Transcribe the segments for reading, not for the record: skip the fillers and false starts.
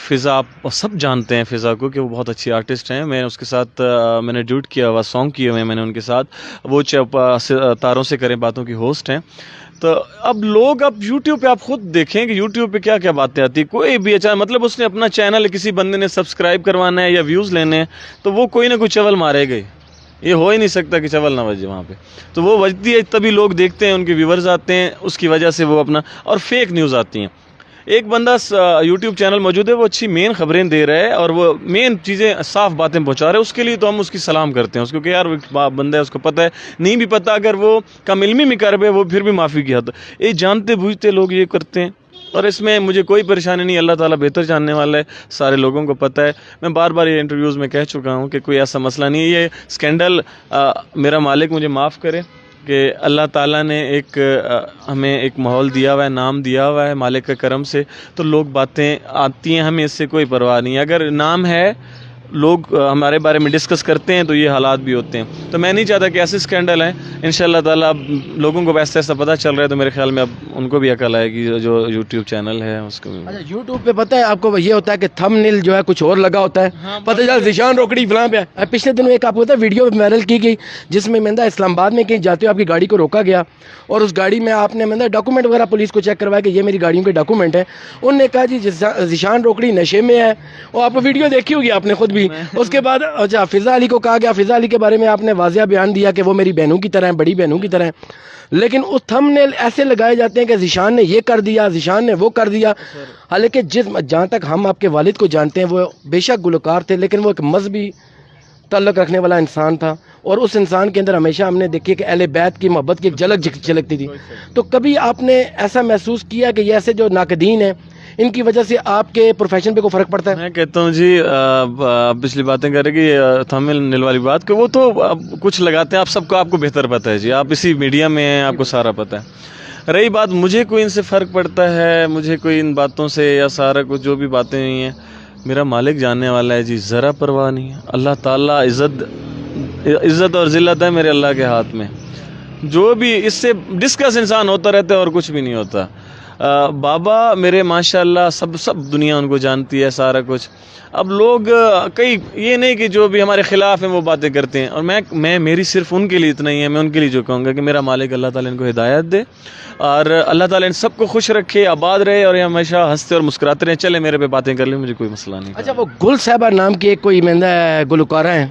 فضا آپ سب جانتے ہیں فضا کو کہ وہ بہت اچھی آرٹسٹ ہیں. میں اس کے ساتھ میں نے ڈیوٹ کیا ہوا سانگ کیے ہوئے ہیں میں نے ان کے ساتھ. وہ تاروں سے کریں باتوں کی ہوسٹ ہیں. تو اب لوگ اب یوٹیوب پہ آپ خود دیکھیں کہ یوٹیوب پہ کیا کیا باتیں آتی ہیں. کوئی بھی اچھا مطلب اس نے اپنا چینل کسی بندے نے سبسکرائب کروانا ہے یا ویوز لینے ہیں تو وہ کوئی نہ کوئی چول مارے گا. یہ ہو ہی نہیں سکتا کہ چول نہ بجے وہاں پہ. تو وہ بجتی ہے تبھی لوگ دیکھتے ہیں, ان کے ویورز آتے ہیں, اس کی وجہ سے وہ اپنا. اور فیک نیوز آتی ہیں. ایک بندہ یوٹیوب چینل موجود ہے, وہ اچھی مین خبریں دے رہا ہے اور وہ مین چیزیں صاف باتیں پہنچا رہے ہیں, اس کے لیے تو ہم اس کی سلام کرتے ہیں. اس کو کہ یار بندہ ہے, اس کو پتہ ہے. نہیں بھی پتہ اگر وہ کم علمی میں کر رہے وہ پھر بھی معافی کیا تھا. یہ جانتے بوجھتے لوگ یہ کرتے ہیں اور اس میں مجھے کوئی پریشانی نہیں. اللہ تعالیٰ بہتر جاننے والا ہے, سارے لوگوں کو پتہ ہے. میں بار بار یہ انٹرویوز میں کہہ چکا ہوں کہ کوئی ایسا مسئلہ نہیں ہے. یہ اسکینڈل میرا مالک مجھے معاف کرے کہ اللہ تعالیٰ نے ہمیں ایک ماحول دیا ہوا ہے, نام دیا ہوا ہے مالک کے کرم سے. تو لوگ باتیں آتی ہیں, ہمیں اس سے کوئی پرواہ نہیں ہے. اگر نام ہے, لوگ ہمارے بارے میں ڈسکس کرتے ہیں تو یہ حالات بھی ہوتے ہیں. تو میں نہیں چاہتا کہ ایسے اسکینڈل ہیں. انشاءاللہ تعالیٰ اب لوگوں کو ایسا ایسا پتہ چل رہا ہے تو میرے خیال میں اب ان کو بھی عقل آئے گی. جو یوٹیوب چینل ہے اس کو بھی. اچھا یوٹیوب پہ پتہ ہے آپ کو یہ ہوتا ہے کہ تھم نیل جو ہے کچھ اور لگا ہوتا ہے, پتہ چلا ذیشان روکڑی فلاں پہ. پچھلے دنوں ایک آپ کو پتہ ہے ویڈیو وائرل کی گئی جس میں مندہ اسلام آباد میں کہیں جاتے ہو آپ کی گاڑی کو روکا گیا اور اس گاڑی میں آپ نے مندہ ڈاکومنٹ وغیرہ پولیس کو چیک کروایا کہ یہ میری گاڑیوں کے ڈاکومنٹ ہیں. انہوں نے کہا جی ذیشان روکڑی نشے میں ہے. اور آپ ویڈیو دیکھی ہوگی آپ نے خود بھی. اس کے بعد اچھا فضا علی کو کہا گیا, فضا علی کے بارے میں آپ نے واضح بیان دیا کہ وہ میری بہنوں کی طرح ہیں, بڑی بہنوں کی طرح ہیں. لیکن اس تھم نیل ایسے لگائے جاتے ہیں کہ ذیشان نے یہ کر دیا, ذیشان نے وہ کر دیا. حالانکہ جہاں تک ہم آپ کے والد کو جانتے ہیں وہ بے شک گلوکار تھے لیکن وہ ایک مذہبی تعلق رکھنے والا انسان تھا اور اس انسان کے اندر ہمیشہ ہم نے دیکھی کہ اہل بیت کی محبت کی ایک جھلک جھلکتی تھی. تو کبھی آپ نے ایسا محسوس کیا کہ یہ ایسے جو ناقدین ہیں ان کی وجہ سے آپ کے پروفیشن پہ کوئی فرق پڑتا ہے؟ میں کہتا ہوں جی پچھلی باتیں کر رہے کہ تھامل نیل والی بات کہ وہ تو کچھ لگاتے ہیں. آپ سب کو آپ کو بہتر پتہ ہے جی, آپ اسی میڈیا میں ہیں, آپ کو سارا پتہ ہے. رہی بات مجھے کوئی ان سے فرق پڑتا ہے, مجھے کوئی ان باتوں سے یا سارا کچھ جو بھی باتیں ہوئی ہیں میرا مالک جاننے والا ہے جی, ذرا پرواہ نہیں ہے. اللہ تعالیٰ عزت اور ذلت ہے میرے اللہ کے ہاتھ میں. جو بھی اس سے ڈسکس انسان ہوتا رہتا ہے اور کچھ بھی نہیں ہوتا. بابا میرے ماشاءاللہ سب دنیا ان کو جانتی ہے سارا کچھ. اب لوگ کئی یہ نہیں کہ جو بھی ہمارے خلاف ہیں وہ باتیں کرتے ہیں, اور میں میری صرف ان کے لیے اتنا ہی ہے. میں ان کے لیے جو کہوں گا کہ میرا مالک اللہ تعالیٰ ان کو ہدایت دے اور اللہ تعالیٰ ان سب کو خوش رکھے, آباد رہے اور یہ ہمیشہ ہنستے اور مسکراتے رہے. چلے میرے پہ باتیں کر لیں, مجھے کوئی مسئلہ نہیں. اچھا وہ گل صاحبہ نام کی ایک کوئی مندہ گلوکارہ ہیں,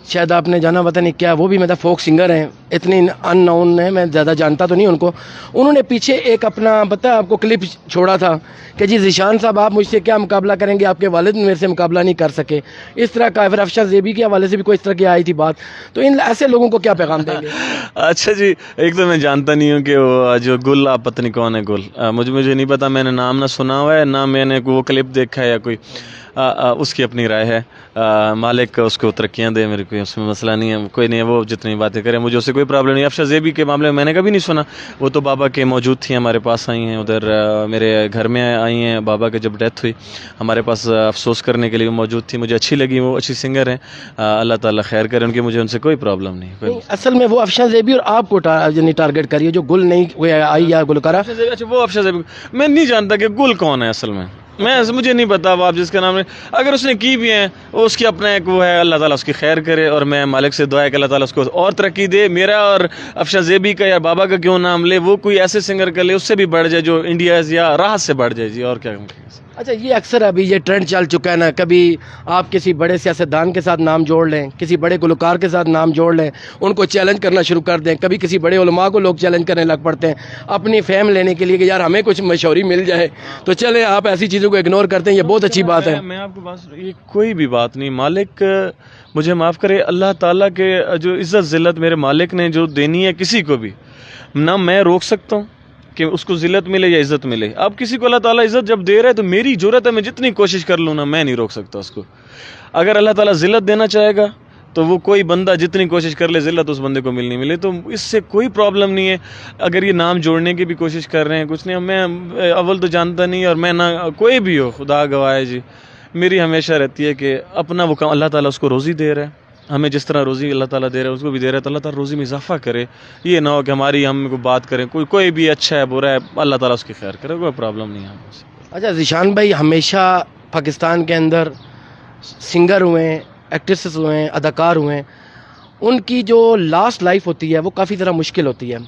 شاید آپ نے جانا پتہ نہیں کیا, وہ بھی مطلب فوک سنگر ہیں, اتنی ان نون ہے, میں زیادہ جانتا تو نہیں ان کو. انہوں نے پیچھے ایک اپنا پتہ آپ کو کلپ چھوڑا تھا کہ جی ذیشان صاحب آپ مجھ سے کیا مقابلہ کریں گے, آپ کے والد میرے سے مقابلہ نہیں کر سکے. اس طرح کا پھر افشا زیبی کے حوالے سے بھی کوئی اس طرح کی آئی تھی بات. تو ان ایسے لوگوں کو کیا پیغام دیں گے؟ اچھا جی, ایک تو میں جانتا نہیں ہوں کہ وہ جو گل, آپ پتہ نہیں کون ہے گل, مجھے نہیں پتا. میں نے نام نہ سنا ہوا ہے نہ میں نے وہ کلپ دیکھا ہے یا کوئی. اس کی اپنی رائے ہے, مالک اس کو ترقیاں دے, میرے کوئی اس میں مسئلہ نہیں ہے. کوئی نہیں, وہ جتنی باتیں کریں مجھے اس سے کوئی پرابلم نہیں. افشا زیبی کے معاملے میں نے کبھی نہیں سنا. وہ تو بابا کے موجود تھیں, ہمارے پاس آئی ہیں, ادھر میرے گھر میں آئی ہیں. بابا کے جب ڈیتھ ہوئی ہمارے پاس افسوس کرنے کے لیے وہ موجود تھی. مجھے اچھی لگی, وہ اچھی سنگر ہیں, اللہ تعالیٰ خیر کرے ان کی. مجھے ان سے کوئی پرابلم نہیں. اصل میں وہ افشا زیبی اور آپ کو ٹارگیٹ کری ہے جو گل نہیں آئی یا گلوکارہ. اچھا وہ افشا زیبی, میں نہیں جانتا کہ گل کون ہے اصل میں. مجھے نہیں پتا. وہ آپ جس کا نام ہے, اگر اس نے کی بھی ہیں وہ اس کی اپنا ایک وہ ہے, اللہ تعالیٰ اس کی خیر کرے. اور میں مالک سے دعا ہے کہ اللہ تعالیٰ اس کو اور ترقی دے. میرا اور افشا زیبی کا یا بابا کا کیوں نام لے, وہ کوئی ایسے سنگر کر لے اس سے بھی بڑھ جائے جو انڈیا یا راحت سے بڑھ جائے جی. اور کیا. اچھا یہ اکثر ابھی یہ ٹرینڈ چل چکا ہے نا, کبھی آپ کسی بڑے سیاستدان کے ساتھ نام جوڑ لیں, کسی بڑے گلوکار کے ساتھ نام جوڑ لیں, ان کو چیلنج کرنا شروع کر دیں. کبھی کسی بڑے علماء کو لوگ چیلنج کرنے لگ پڑتے ہیں اپنی فیم لینے کے لیے کہ یار ہمیں کچھ مشہوری مل جائے. تو چلیں آپ ایسی چیزوں کو اگنور کرتے ہیں, یہ بہت اچھی بات ہے. میں آپ کو بات, یہ کوئی بھی بات نہیں. مالک مجھے معاف کرے, اللہ تعالیٰ کے جو عزت ذلت میرے مالک نے جو دینی ہے کسی کو بھی, نہ میں روک سکتا ہوں کہ اس کو ذلت ملے یا عزت ملے. اب کسی کو اللہ تعالیٰ عزت جب دے رہا ہے تو میری ضرورت ہے, میں جتنی کوشش کر لوں نا, میں نہیں روک سکتا اس کو. اگر اللہ تعالیٰ ذلت دینا چاہے گا تو وہ کوئی بندہ جتنی کوشش کر لے ذلت اس بندے کو ملنی ملے. تو اس سے کوئی پرابلم نہیں ہے. اگر یہ نام جوڑنے کی بھی کوشش کر رہے ہیں کچھ نہیں, میں اول تو جانتا نہیں, اور میں نہ کوئی بھی ہو, خدا گواہ ہے جی, میری ہمیشہ رہتی ہے کہ اپنا وہ کام, اللہ تعالیٰ اس کو روزی دے رہا ہے, ہمیں جس طرح روزی اللہ تعالیٰ دے رہا ہے اس کو بھی دے رہا ہے. تو اللہ تعالیٰ روزی میں اضافہ کرے. یہ نہ ہو کہ ہماری ہم کو بات کریں, کوئی بھی اچھا ہے برا ہے, اللہ تعالیٰ اس کی خیر کرے, کوئی پرابلم نہیں ہے. اچھا ذیشان بھائی, ہمیشہ پاکستان کے اندر سنگر ہوئے ہیں, ایکٹریسز ہوئے ہیں, اداکار ہوئے ہیں, ان کی جو لاسٹ لائف ہوتی ہے وہ کافی ذرا مشکل ہوتی ہے.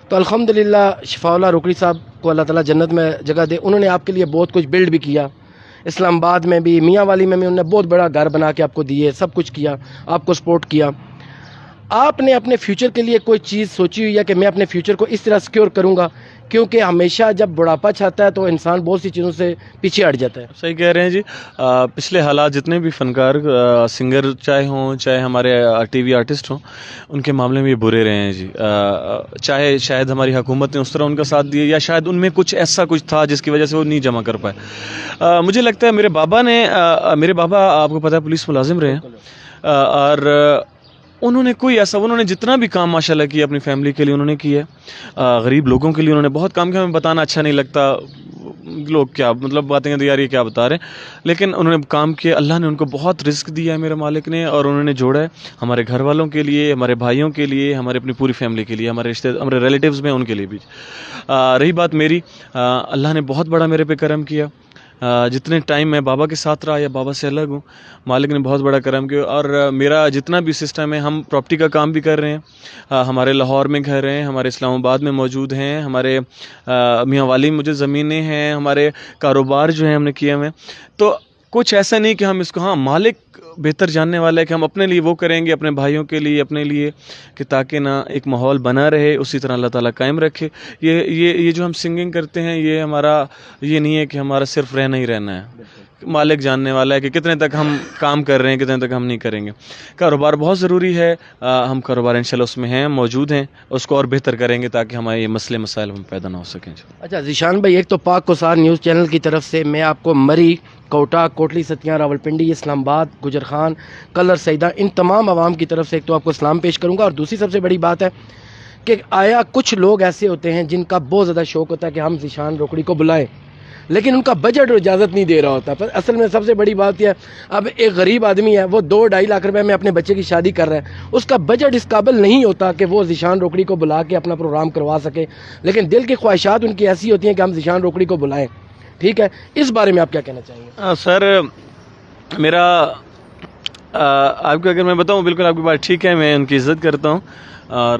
تو الحمدللہ شفاء اللہ روکڑی صاحب کو اللہ تعالیٰ جنت میں جگہ دے, انہوں نے آپ کے لیے بہت کچھ بلڈ بھی کیا, اسلام آباد میں بھی, میاں والی میں بھی انہوں نے بہت بڑا گھر بنا کے آپ کو دیے, سب کچھ کیا, آپ کو سپورٹ کیا. آپ نے اپنے فیوچر کے لیے کوئی چیز سوچی ہوئی ہے کہ میں اپنے فیوچر کو اس طرح سیکیور کروں گا؟ کیونکہ ہمیشہ جب بڑھاپا چھاتا ہے تو انسان بہت سی چیزوں سے پیچھے ہٹ جاتا ہے. صحیح کہہ رہے ہیں جی. پچھلے حالات جتنے بھی فنکار سنگر چاہے ہوں, چاہے ہمارے ٹی وی آرٹسٹ ہوں, ان کے معاملے میں یہ برے رہے ہیں جی. چاہے شاید ہماری حکومت نے اس طرح ان کا ساتھ دیا, یا شاید ان میں کچھ ایسا کچھ تھا جس کی وجہ سے وہ نہیں جمع کر پائے. مجھے لگتا ہے میرے بابا آپ کو پتہ ہے پولیس ملازم رہے ہیں, اور انہوں نے جتنا بھی کام ماشاءاللہ کیا اپنی فیملی کے لیے انہوں نے کیا ہے, غریب لوگوں کے لیے انہوں نے بہت کام کیا. ہمیں بتانا اچھا نہیں لگتا, لوگ کیا مطلب باتیں کہتے ہیں یار یہ کیا بتا رہے ہیں, لیکن انہوں نے کام کیا. اللہ نے ان کو بہت رزق دیا ہے میرے مالک نے, اور انہوں نے جوڑا ہے ہمارے گھر والوں کے لیے, ہمارے بھائیوں کے لیے, ہمارے اپنی پوری فیملی کے لیے, ہمارے ریلیٹیوز میں ان کے لیے بھی. رہی بات میری, اللہ نے بہت بڑا میرے پہ کرم کیا. جتنے ٹائم میں بابا کے ساتھ رہا یا بابا سے الگ ہوں, مالک نے بہت بڑا کرم کیا. اور میرا جتنا بھی سسٹم ہے, ہم پراپرٹی کا کام بھی کر رہے ہیں. ہمارے لاہور میں گھر ہیں, ہمارے اسلام آباد میں موجود ہیں, ہمارے میاں والی مجھے زمینیں ہیں, ہمارے کاروبار جو ہیں ہم نے کیے ہوئے. تو کچھ ایسا نہیں کہ ہم اس کو, ہاں مالک بہتر جاننے والا ہے کہ ہم اپنے لیے وہ کریں گے, اپنے بھائیوں کے لیے, اپنے لیے, کہ تاکہ نا ایک ماحول بنا رہے, اسی طرح اللہ تعالیٰ قائم رکھے. یہ جو ہم سنگنگ کرتے ہیں, یہ ہمارا یہ نہیں ہے کہ ہمارا صرف رہنا ہی رہنا ہے. مالک جاننے والا ہے کہ کتنے تک ہم کام کر رہے ہیں, کتنے تک ہم نہیں کریں گے. کاروبار بہت ضروری ہے, ہم کاروبار انشاءاللہ اس میں ہیں, موجود ہیں, اس کو اور بہتر کریں گے تاکہ ہمارے یہ مسئلے مسائل ہم پیدا نہ ہو سکیں. اچھا ذیشان بھائی, ایک تو پاک کوثر نیوز چینل کی طرف سے میں آپ کو مری, کوٹا, کوٹلی ستیاں, راولپنڈی, اسلام آباد, گجر خان, کلر, سیدہ, ان تمام عوام کی طرف سے ایک تو آپ کو سلام پیش کروں گا. اور دوسری سب سے بڑی بات ہے کہ آیا کچھ لوگ ایسے ہوتے ہیں جن کا بہت زیادہ شوق ہوتا ہے کہ ہم ذیشان روکڑی کو بلائیں, لیکن ان کا بجٹ اجازت نہیں دے رہا ہوتا. پر اصل میں سب سے بڑی بات یہ ہے, اب ایک غریب آدمی ہے, وہ 2-2.5 لاکھ روپے میں اپنے بچے کی شادی کر رہا ہے, اس کا بجٹ اس قابل نہیں ہوتا کہ وہ ذیشان روکڑی کو بلا کے اپنا پروگرام کروا سکے, لیکن دل کی خواہشات ان کی ایسی ہوتی ہیں کہ ہم ذیشان روکڑی کو بلائیں. ٹھیک ہے, اس بارے میں آپ کیا کہنا چاہیں گے؟ سر میرا آپ کو اگر میں بتاؤں, بالکل آپ کی بات ٹھیک ہے, میں ان کی عزت کرتا ہوں, اور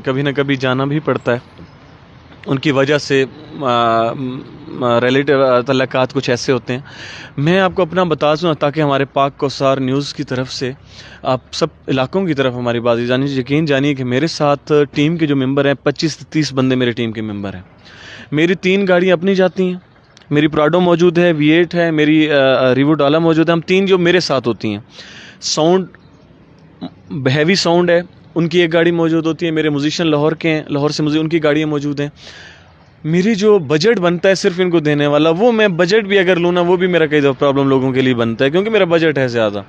کبھی نہ کبھی جانا بھی پڑتا ہے. ان کی وجہ سے ریلیٹیو تعلقات کچھ ایسے ہوتے ہیں. میں آپ کو اپنا بتا دوں تاکہ ہمارے پاک کوثر نیوز کی طرف سے آپ سب علاقوں کی طرف ہماری بات یقین جانیے کہ میرے ساتھ ٹیم کے جو ممبر ہیں 25 سے 30 بندے میرے ٹیم کے ممبر ہیں. میری 3 گاڑیاں اپنی جاتی ہیں, میری پراڈو موجود ہے, V8 ہے, میری ریوو ڈالا موجود ہے. ہم 3 جو میرے ساتھ ہوتی ہیں, ساؤنڈ ہیوی ساؤنڈ ہے, ان کی ایک گاڑی موجود ہوتی ہے. میرے میوزیشین لاہور کے ہیں, لاہور سے ان کی گاڑیاں موجود ہیں. میری جو بجٹ بنتا ہے صرف ان کو دینے والا, وہ میں بجٹ بھی اگر لوں نا, وہ بھی میرا کئی دفعہ پرابلم لوگوں کے لیے بنتا ہے, کیونکہ میرا بجٹ ہے زیادہ.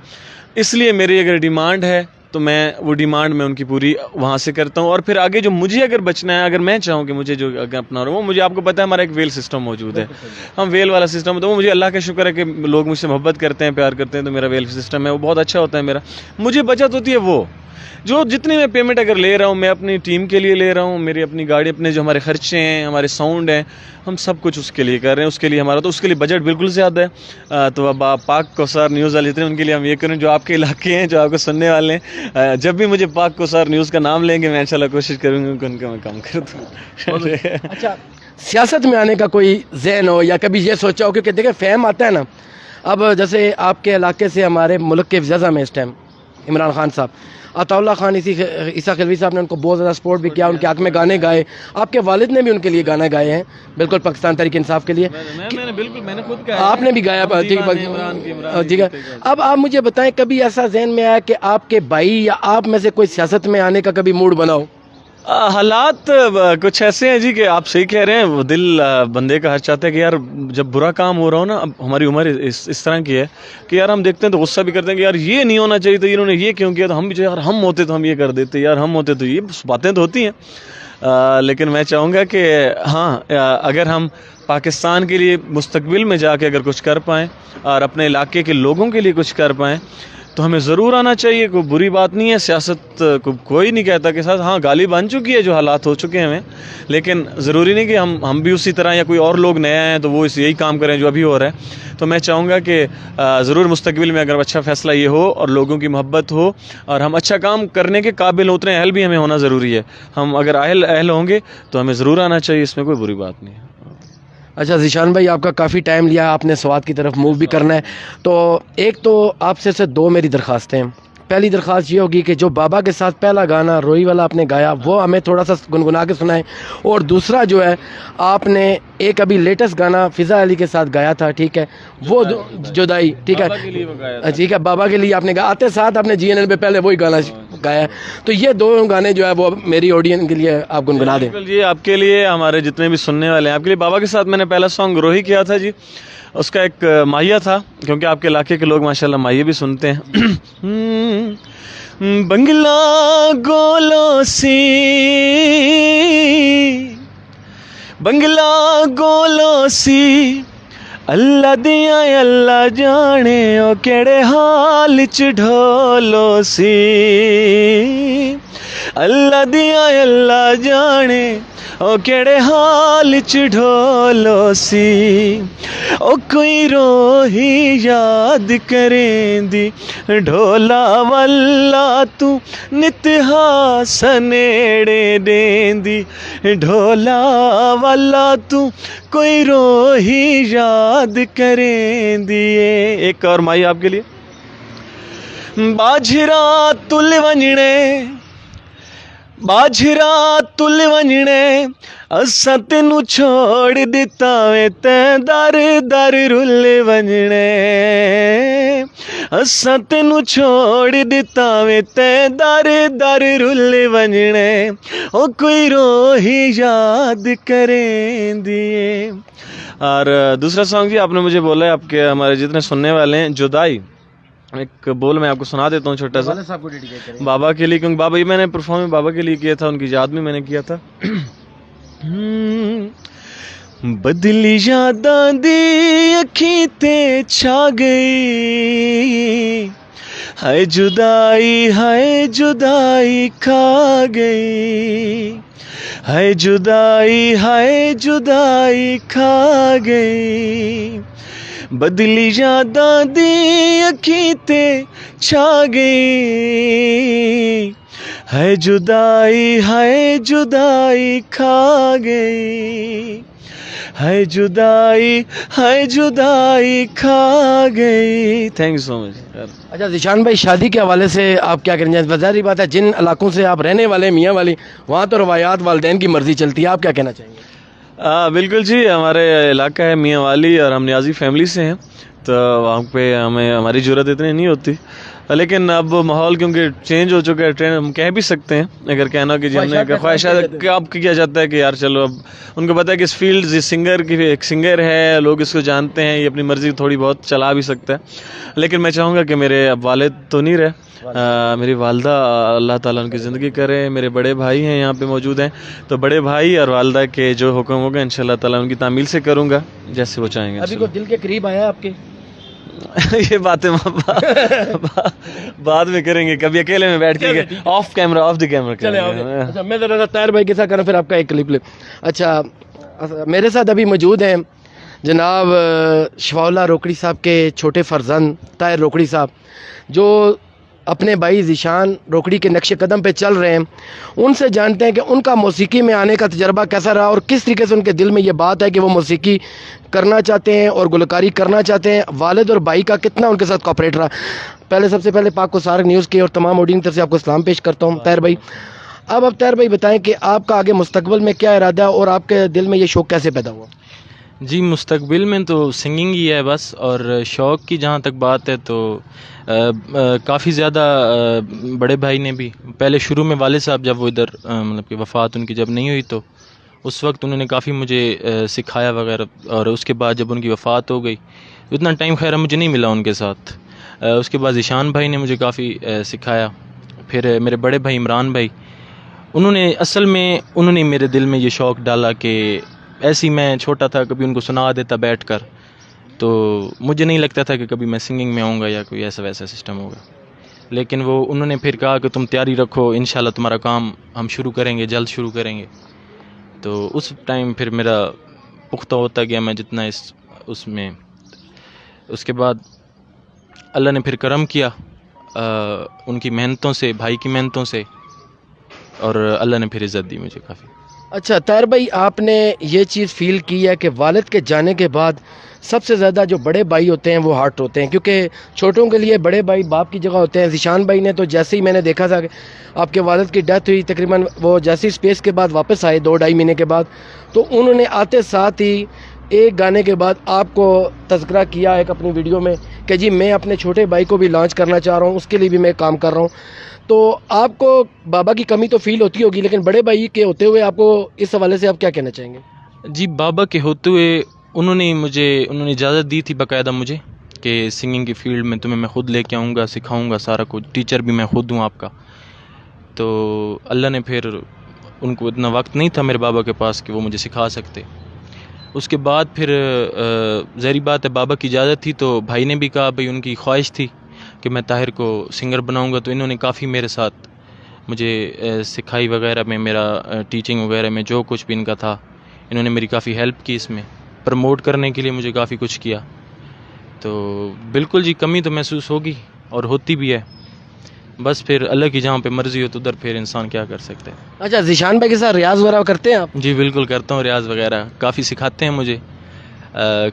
اس لیے میری اگر ڈیمانڈ ہے تو میں وہ ڈیمانڈ میں ان کی پوری وہاں سے کرتا ہوں. اور پھر آگے جو مجھے اگر بچنا ہے, اگر میں چاہوں کہ مجھے جو اپنا وہ, مجھے آپ کو پتہ ہے ہمارا ایک ویل سسٹم موجود ہے, ہم ویل والا سسٹم, تو وہ مجھے اللہ کا شکر ہے کہ لوگ مجھ سے محبت کرتے ہیں, پیار کرتے ہیں, تو میرا ویل سسٹم ہے وہ بہت اچھا ہوتا ہے. میرا مجھے بچت ہوتی ہے وہ جو جتنی میں پیمنٹ اگر لے رہا ہوں, میں اپنی ٹیم کے لیے لے رہا ہوں, میری اپنی گاڑی, اپنے جو ہمارے خرچے ہیں, ہمارے ساؤنڈ ہیں, ہم سب کچھ اس کے لیے کر رہے ہیں. اس کے لیے ہمارا تو اس کے لیے بجٹ بالکل زیادہ ہے. تو اب آپ پاک کوثر نیوز والے جتنے ان کے لیے ہم یہ کریں, جو آپ کے علاقے ہیں, جو آپ کو سننے والے ہیں, جب بھی مجھے پاک کوثر نیوز کا نام لیں گے, میں انشاءاللہ کوشش کروں گا کہ ان کا میں کام کر دوں. اچھا, سیاست میں آنے کا کوئی ذہن ہو یا کبھی یہ سوچا ہو؟ کیونکہ دیکھیں فہم آتا ہے نا, اب جیسے آپ کے علاقے سے ہمارے ملک کے وزیر اعظم ہیں اس ٹائم عمران خان صاحب, عطا اللہ خان عیسیٰ خلوی صاحب نے ان کو بہت زیادہ سپورٹ بھی کیا, ان کے حق میں گانے گائے. آپ کے والد نے بھی ان کے لیے گانا گائے ہیں, بالکل پاکستان تحریک انصاف کے لیے. میں نے خود گایا, آپ نے بھی گایا, ٹھیک ہے. اب آپ مجھے بتائیں, کبھی ایسا ذہن میں آیا کہ آپ کے بھائی یا آپ میں سے کوئی سیاست میں آنے کا کبھی موڈ بنا ہو؟ حالات کچھ ایسے ہیں جی کہ آپ صحیح کہہ رہے ہیں, وہ دل بندے کا ہر چاہتا ہے کہ یار جب برا کام ہو رہا ہو نا, اب ہماری عمر اس طرح کی ہے کہ یار ہم دیکھتے ہیں تو غصہ بھی کرتے ہیں کہ یار یہ نہیں ہونا چاہیے تھا, انہوں نے یہ کیوں کیا, تو ہم بھی یار ہم ہوتے تو ہم یہ کر دیتے, یار ہم ہوتے تو یہ باتیں تو ہوتی ہیں. لیکن میں چاہوں گا کہ ہاں, اگر ہم پاکستان کے لیے مستقبل میں جا کے اگر کچھ کر پائیں اور اپنے علاقے کے لوگوں کے لیے کچھ کر پائیں, تو ہمیں ضرور آنا چاہیے. کوئی بری بات نہیں ہے, سیاست کوئی نہیں کہتا کہ ساتھ ہاں گالی بن چکی ہے, جو حالات ہو چکے ہیں ہمیں, لیکن ضروری نہیں کہ ہم بھی اسی طرح یا کوئی اور لوگ نئے آئے ہیں تو وہ یہی کام کریں جو ابھی ہو رہا ہے. تو میں چاہوں گا کہ ضرور مستقبل میں اگر اچھا فیصلہ یہ ہو اور لوگوں کی محبت ہو اور ہم اچھا کام کرنے کے قابل اتنے اہل بھی ہمیں ہونا ضروری ہے. ہم اگر اہل ہوں گے تو ہمیں ضرور آنا چاہیے, اس میں کوئی بری بات نہیں ہے. اچھا ذیشان بھائی, آپ کا کافی ٹائم لیا, آپ نے سوات کی طرف موو بھی کرنا ہے, تو ایک تو آپ سے دو میری درخواستیں ہیں. پہلی درخواست یہ ہوگی کہ جو بابا کے ساتھ پہلا گانا روئی والا آپ نے گایا وہ ہمیں تھوڑا سا گنگنا کے سنائیں, اور دوسرا جو ہے آپ نے ایک ابھی لیٹسٹ گانا فضا علی کے ساتھ گایا تھا, ٹھیک ہے, وہ جدائی, ٹھیک ہے, ٹھیک ہے, بابا کے لیے آپ نے گایا, آتے ساتھ آپ نے جی این این پہ پہلے وہی گانا گایا ہے, تو یہ دو گانے جو ہے وہ میری آڈینس کے لیے آپ گنگنا دیں. جی آپ کے لیے, ہمارے جتنے بھی سننے والے ہیں, آپ کے لیے بابا کے ساتھ میں نے پہلا سانگ روہی کیا تھا جی. اس کا ایک ماہیہ تھا, کیونکہ آپ کے علاقے کے لوگ ماشاءاللہ ماہیہ بھی سنتے ہیں. بنگلہ گولو سی, بنگلہ گولو سی, اللہ دیاں اللہ جانے او کیڑے حال چ ڈھولو سی, اللہ دیاں اللہ جانے او کیڑے حال چ ڈھولو سی, او کوئی روہی یاد کریں دی ڈھولا والا تو نتہا سنیڑے دیں دی, ڈھولا والا تو کوئی روہی یاد کریں دیے. ایک اور مائی آپ کے لیے. باجھرا تل ونجنے, باجھرا تل ونجنے, اساں تینوں چھوڑ دتا وے تے در در رل ونجنے, اساں تینوں چھوڑ دتا وے تے در در رل ونجنے, او کوئی روہی یاد کریں دیے. اور دوسرا سانگ جی آپ نے مجھے بولا ہے, آپ کے ہمارے جتنے سننے والے ہیں, جدائی, ایک بول میں آپ کو سنا دیتا ہوں چھوٹا سا بابا کے لیے, کیونکہ بابا یہ میں نے پرفارم بابا کے لیے کیا تھا, ان کی یاد میں نے کیا تھا. بدلی یاداں دی اکھیں تے چھا گئی, ہائے جدائی ہائے جدائی کھا گئی, ہائے جدائی ہائے جدائی کھا گئی, بدلی یاداں دی اکھیں تے چھا گئی, ہائے جدائی ہائے جدائی کھا گئی, ہائے جدائی ہائے جدائی کھا گئی. تھینک یو سو مچ. اچھا ذیشان بھائی, شادی کے حوالے سے آپ کیا کریں گے؟ ظاہری بات ہے جن علاقوں سے آپ رہنے والے میاں والی, وہاں تو روایات والدین کی مرضی چلتی ہے, آپ کیا کہنا چاہیں گے؟ بالکل جی, ہمارے علاقہ ہے میاں والی اور ہم نیازی فیملی سے ہیں, تو وہاں پہ ہماری ضرورت اتنی نہیں ہوتی, لیکن اب ماحول کیونکہ چینج ہو چکا ہے, ٹرینڈ ہم کہہ بھی سکتے ہیں اگر کہنا کہ جی ہم نے خواہشات کہ اب کیا جاتا ہے کہ یار چلو اب ان کو پتہ ہے کہ اس فیلڈ سنگر کی ایک سنگر ہے, لوگ اس کو جانتے ہیں, یہ اپنی مرضی تھوڑی بہت چلا بھی سکتا ہے. لیکن میں چاہوں گا کہ میرے اب والد تو نہیں رہے, میری والدہ اللہ تعالیٰ ان کی زندگی کرے, میرے بڑے بھائی ہیں یہاں پہ موجود ہیں, تو بڑے بھائی اور والدہ کے جو حکم ہوگا انشاءاللہ تعالیٰ ان کی تعمیل سے کروں گا جیسے وہ چاہیں گے. ابھی کوئی دل کے قریب آیا آپ کے؟ یہ باتیں بعد میں کریں گے, کبھی اکیلے میں بیٹھ کے of camera of the camera. اچھا میں ذرا طاہر بھائی کے ساتھ کروں, پھر آپ کا ایک کلپ لے. اچھا میرے ساتھ ابھی موجود ہیں جناب شفاء اللہ روکڑی صاحب کے چھوٹے فرزند طاہر روکڑی صاحب, جو اپنے بھائی ذیشان روکڑی کے نقش قدم پہ چل رہے ہیں. ان سے جانتے ہیں کہ ان کا موسیقی میں آنے کا تجربہ کیسا رہا اور کس طریقے سے ان کے دل میں یہ بات ہے کہ وہ موسیقی کرنا چاہتے ہیں اور گلوکاری کرنا چاہتے ہیں. والد اور بھائی کا کتنا ان کے ساتھ کوآپریٹ رہا. پہلے سب سے پہلے پاک کو سارک نیوز کے اور تمام آڈینس طرف سے آپ کو سلام پیش کرتا ہوں طاہر بھائی. اب طاہر بھائی بتائیں کہ آپ کا آگے مستقبل میں کیا ارادہ ہے اور آپ کے دل میں یہ شوق کیسے پیدا ہوا؟ جی مستقبل میں تو سنگنگ ہی ہے بس, اور شوق کی جہاں تک بات ہے تو کافی زیادہ بڑے بھائی نے بھی پہلے شروع میں والد صاحب جب وہ ادھر مطلب کہ وفات ان کی جب نہیں ہوئی تو اس وقت انہوں نے کافی مجھے سکھایا وغیرہ, اور اس کے بعد جب ان کی وفات ہو گئی اتنا ٹائم خیر مجھے نہیں ملا ان کے ساتھ. اس کے بعد ذیشان بھائی نے مجھے کافی سکھایا. پھر میرے بڑے بھائی عمران بھائی, انہوں نے میرے دل میں یہ شوق ڈالا کہ ایسی میں چھوٹا تھا کبھی ان کو سنا دیتا بیٹھ کر, تو مجھے نہیں لگتا تھا کہ کبھی میں سنگنگ میں آؤں گا یا کوئی ایسا ویسا سسٹم ہوگا. لیکن وہ انہوں نے پھر کہا کہ تم تیاری رکھو، انشاءاللہ تمہارا کام ہم شروع کریں گے، جلد شروع کریں گے. تو اس ٹائم پھر میرا پختہ ہوتا گیا میں جتنا اس میں. اس کے بعد اللہ نے پھر کرم کیا ان کی محنتوں سے، بھائی کی محنتوں سے، اور اللہ نے پھر عزت دی مجھے کافی. اچھا طاہر بھائی، آپ نے یہ چیز فیل کی ہے کہ والد کے جانے کے بعد سب سے زیادہ جو بڑے بھائی ہوتے ہیں وہ ہارٹ ہوتے ہیں، کیونکہ چھوٹوں کے لیے بڑے بھائی باپ کی جگہ ہوتے ہیں. ذیشان بھائی نے تو جیسے ہی میں نے دیکھا تھا کہ آپ کے والد کی ڈیتھ ہوئی، تقریباً وہ جیسے ہی اسپیس کے بعد واپس آئے 2-2.5 مہینے کے بعد، تو انہوں نے آتے ساتھ ہی ایک گانے کے بعد آپ کو تذکرہ کیا ایک اپنی ویڈیو میں کہ جی میں اپنے چھوٹے بھائی کو بھی لانچ کرنا چاہ رہا ہوں، اس کے لیے بھی میں کام کر رہا ہوں. تو آپ کو بابا کی کمی تو فیل ہوتی ہوگی، لیکن بڑے بھائی کے ہوتے ہوئے آپ کو اس حوالے سے آپ کیا کہنا چاہیں گے؟ جی بابا کے ہوتے ہوئے انہوں نے اجازت دی تھی باقاعدہ مجھے کہ سنگنگ کی فیلڈ میں تمہیں میں خود لے کے آؤں گا، سکھاؤں گا سارا کچھ، ٹیچر بھی میں خود ہوں آپ کا. تو اللہ نے پھر ان کو اتنا وقت نہیں تھا میرے بابا کے پاس کہ وہ مجھے سکھا سکتے. اس کے بعد پھر ظاہری بات ہے بابا کی اجازت تھی تو بھائی نے بھی کہا، بھائی ان کی خواہش تھی کہ میں طاہر کو سنگر بناؤں گا، تو انہوں نے کافی میرے ساتھ مجھے سکھائی وغیرہ میں، میرا ٹیچنگ وغیرہ میں جو کچھ بھی ان کا تھا، انہوں نے میری کافی ہیلپ کی، اس میں پروموٹ کرنے کے لیے مجھے کافی کچھ کیا. تو بالکل جی کمی تو محسوس ہوگی اور ہوتی بھی ہے، بس پھر اللہ کی جہاں پہ مرضی ہو تو ادھر پھر انسان کیا کر سکتے ہیں. اچھا ذیشان بھائی کے ساتھ ریاض وغیرہ کرتے ہیں آپ؟ جی بالکل کرتا ہوں ریاض وغیرہ، کافی سکھاتے ہیں مجھے،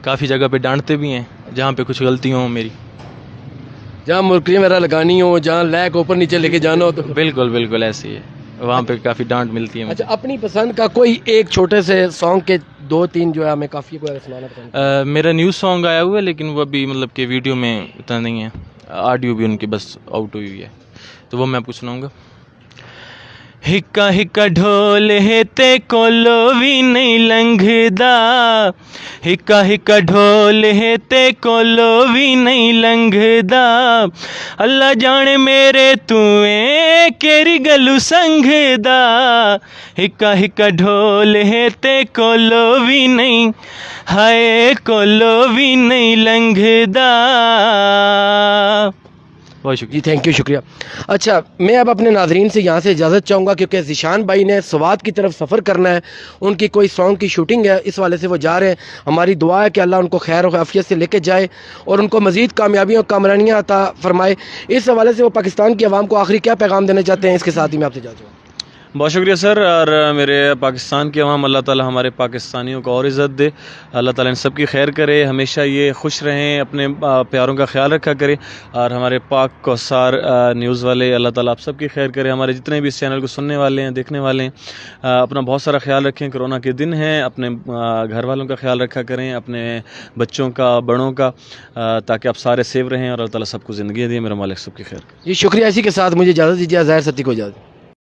کافی جگہ پہ ڈانٹتے بھی ہیں جہاں پہ کچھ غلطی ہوں میری. جہاں مرکری وغیرہ لگانی ہو، جہاں لیک اوپر نیچے لے کے جانا ہو تو بالکل ایسے ہی ہے، وہاں پہ کافی ڈانٹ ملتی ہے مجھے. اچھا اپنی پسند کا کوئی ایک چھوٹے سے سانگ کے 2-3 جو ہے ہمیں کافی کوئی سنانا پسند ہے؟ میرا نیو سانگ آیا ہوا ہے لیکن وہ ابھی مطلب کہ ویڈیو میں اتنا نہیں ہے، آڈیو بھی ان کی بس آؤٹ ہوئی ہوئی ہے، تو وہ میں آپ کو سناؤں گا. ہکا ہکا ڈھول ہے تے کولو بھی نہیں لنگھدا، ہکا ہکا ڈھول ہے تے کولو بھی نہیں لنگھدا، اللہ جانے میرے تویں کیری گلو سنگھدا، ہکا ہکا ڈھول ہے تے کولو بھی نہیں، ہائے کولو بھی نہیں لنگھدا. بہت شکریہ. جی تھینک یو، شکریہ. اچھا میں اب اپنے ناظرین سے یہاں سے اجازت چاہوں گا، کیونکہ ذیشان بھائی نے سوات کی طرف سفر کرنا ہے، ان کی کوئی سانگ کی شوٹنگ ہے، اس والے سے وہ جا رہے ہیں. ہماری دعا ہے کہ اللہ ان کو خیر و عافیت سے لے کے جائے اور ان کو مزید کامیابیاں اور کامرانیاں عطا فرمائے. اس حوالے سے وہ پاکستان کی عوام کو آخری کیا پیغام دینا چاہتے ہیں، اس کے ساتھ ہی میں آپ سے اجازت ہوں. بہت شکریہ سر. اور میرے پاکستان کی عوام، اللہ تعالی ہمارے پاکستانیوں کو اور عزت دے، اللہ تعالی ان سب کی خیر کرے، ہمیشہ یہ خوش رہیں، اپنے پیاروں کا خیال رکھا کرے. اور ہمارے پاک کوثر نیوز والے، اللہ تعالی آپ سب کی خیر کرے. ہمارے جتنے بھی اس چینل کو سننے والے ہیں، دیکھنے والے ہیں، اپنا بہت سارا خیال رکھیں. کرونا کے دن ہیں، اپنے گھر والوں کا خیال رکھا کریں، اپنے بچوں کا، بڑوں کا، تاکہ آپ سارے سیو رہیں اور اللہ تعالی سب کو زندگی دے. میرا مالک سب کی خیر کرے. جی شکریہ. اسی کے ساتھ مجھے اجازت دیجیے، ظاہر ستی کو اجازت.